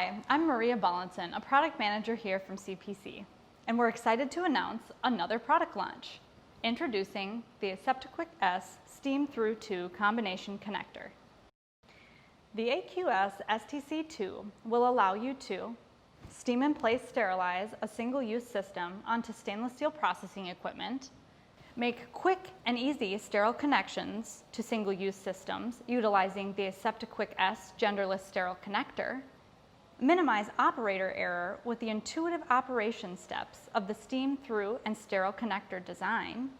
Hi, I'm Maria Bollinson, a product manager here from CPC, and we're excited to announce another product launch, introducing the AseptiQuik S Steam-Thru 2 combination connector. The AQS STC2 will allow you to steam in place sterilize a single-use system onto stainless steel processing equipment, make quick and easy sterile connections to single-use systems utilizing the AseptiQuik S genderless sterile connector, minimize operator error with the intuitive operation steps of the steam-through and sterile connector design,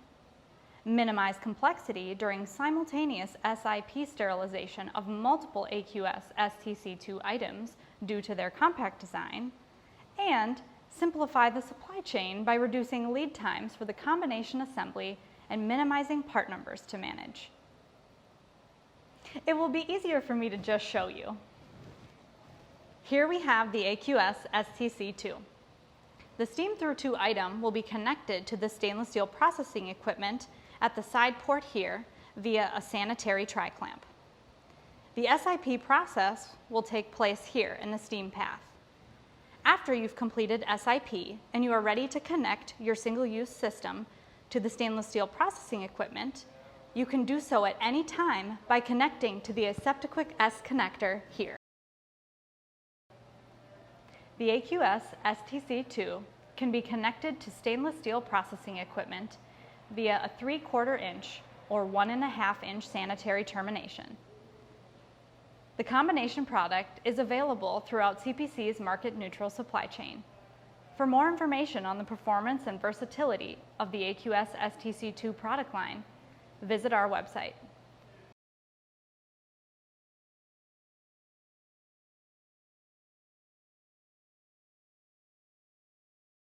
minimize complexity during simultaneous SIP sterilization of multiple AQS STC2 items due to their compact design, and simplify the supply chain by reducing lead times for the combination assembly and minimizing part numbers to manage. It will be easier for me to just show you. Here we have the AQS STC2. The Steam-Thru 2 item will be connected to the stainless steel processing equipment at the side port here via a sanitary tri-clamp. The SIP process will take place here in the steam path. After you've completed SIP and you are ready to connect your single-use system to the stainless steel processing equipment, you can do so at any time by connecting to the AseptiQuik S connector here. The AQS STC2 can be connected to stainless steel processing equipment via a 3/4 inch or 1.5 inch sanitary termination. The combination product is available throughout CPC's market-neutral supply chain. For more information on the performance and versatility of the AQS STC2 product line, visit our website.